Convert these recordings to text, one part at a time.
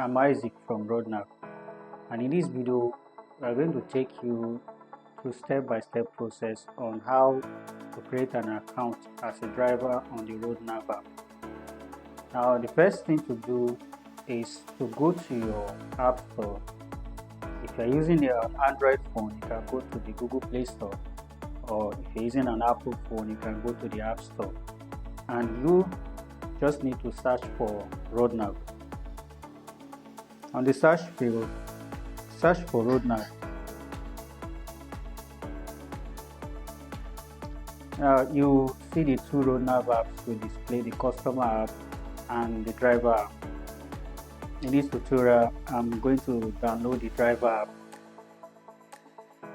I'm Isaac from Rodnav, and in this video we are going to take you through step-by-step process on how to create an account as a driver on the Rodnav app. Now the first thing to do is to go to your app store. If you're using your Android phone, you can go to the Google Play Store, or if you're using an Apple phone, you can go to the App Store, and you just need to search for Rodnav. On the search field, search for Rodnav. You see the two Rodnav apps will display, the customer app and the driver app. In this tutorial, I'm going to download the driver app.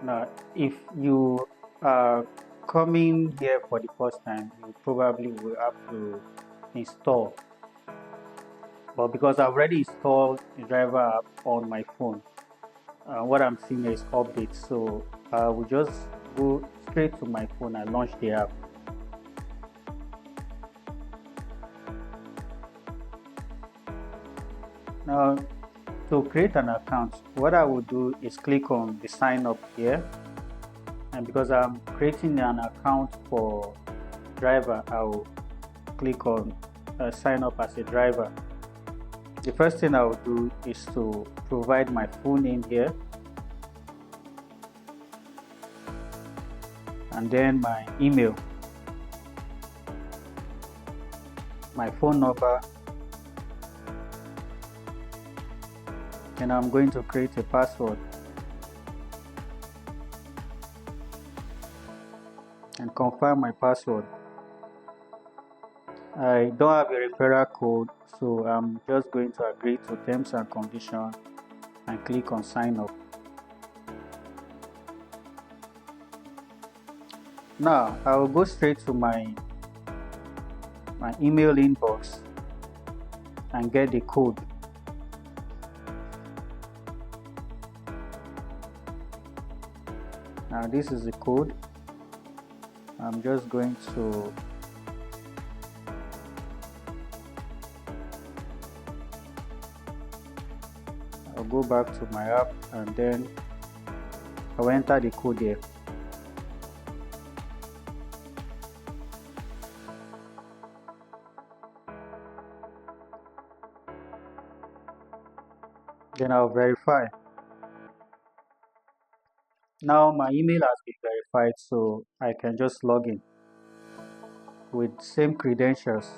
Now, if you are coming here for the first time, you probably will have to install. But because I've already installed the driver app on my phone, what I'm seeing is updates. So I will just go straight to my phone and launch the app. Now, to create an account, what I will do is click on the sign up here, and because I'm creating an account for driver, I will click on sign up as a driver. The first thing I will do is to provide my full name here, and then my email, my phone number, and I'm going to create a password and confirm my password. I don't have a referral code, so I'm just going to agree to terms and conditions and click on sign up. Now I will go straight to my email inbox and get the code. Now this is the code. I'm just going to I'll go back to my app, and then I'll enter the code here. Then I'll verify. Now my email has been verified, so I can just log in with same credentials.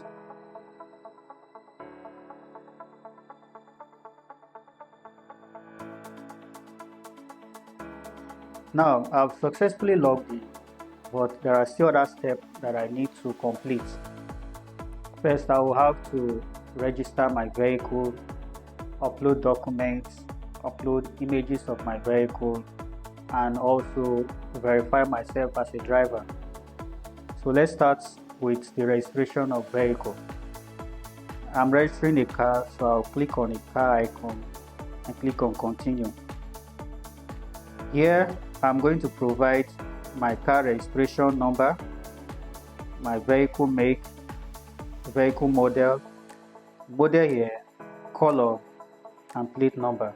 Now I've successfully logged in, but there are still other steps that I need to complete. First, I will have to register my vehicle, upload documents, upload images of my vehicle, and also verify myself as a driver. So let's start with the registration of vehicle. I'm registering a car, so I'll click on the car icon and click on continue. Here I'm going to provide my car registration number, my vehicle make, vehicle model here, color, and plate number.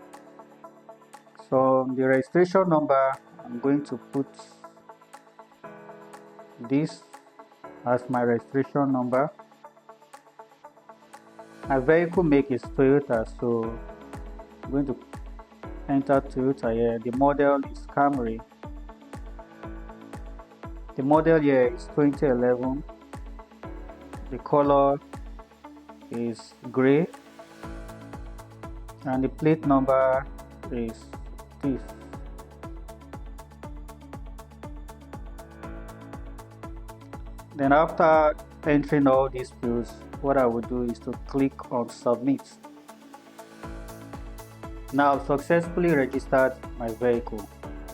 So the registration number, I'm going to put this as my registration number. My vehicle make is Toyota, so I'm going to enter Toyota here. The model is Camry. The model here is 2011. The color is gray, and the plate number is this. Then after entering all these fields, what I will do is to click on submit. Now I've successfully registered my vehicle.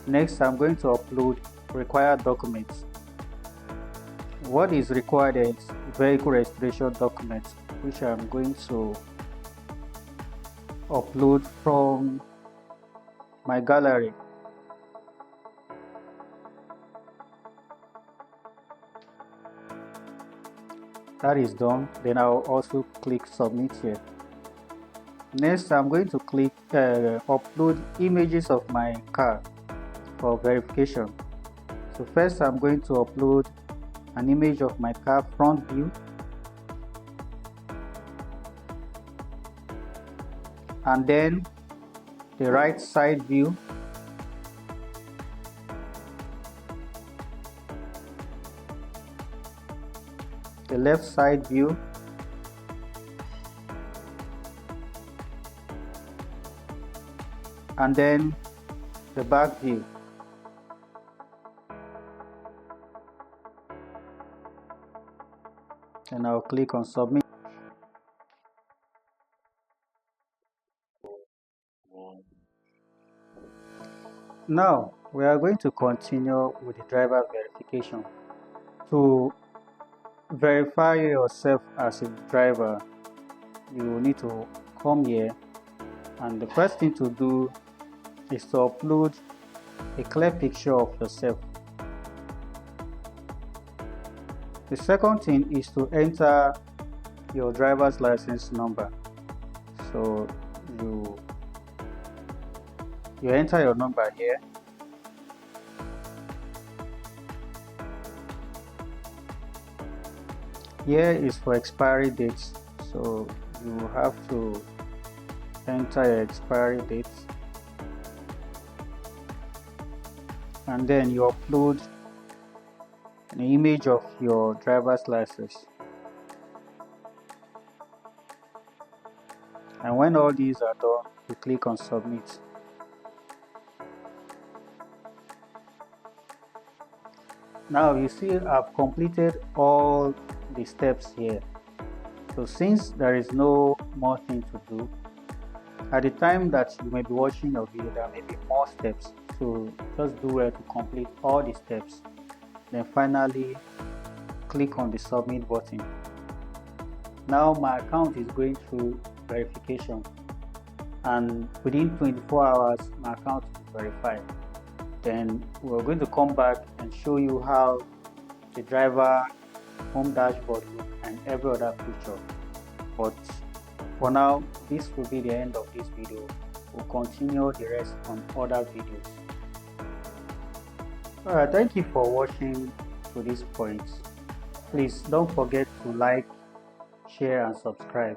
Next, I'm going to upload required documents. What is required is vehicle registration documents, which I'm going to upload from my gallery. That is done. Then I'll also click submit here. Next, I'm going to click upload images of my car for verification. So first, I'm going to upload an image of my car front view, and then the right side view, the left side view, and then the back view. And I'll click on submit. Now we are going to continue with the driver verification. To verify yourself as a driver, you need to come here, and the first thing to do is to upload a clear picture of yourself. The second thing is to enter your driver's license number. So you enter your number here. Here is for expiry dates, so you have to enter your expiry dates, and then you upload an image of your driver's license. And when all these are done, you click on submit. Now you see I've completed all the steps here. So since there is no more thing to do, at the time that you may be watching your video, there may be more steps. So just do well to complete all the steps. Then finally click on the submit button. Now my account is going through verification, and within 24 hours my account is verified. Then we're going to come back and show you how the driver home dashboard look and every other feature. But for now, this will be the end of this video. We'll continue the rest on other videos. Alright, thank you for watching to this point. Please don't forget to like, share and subscribe.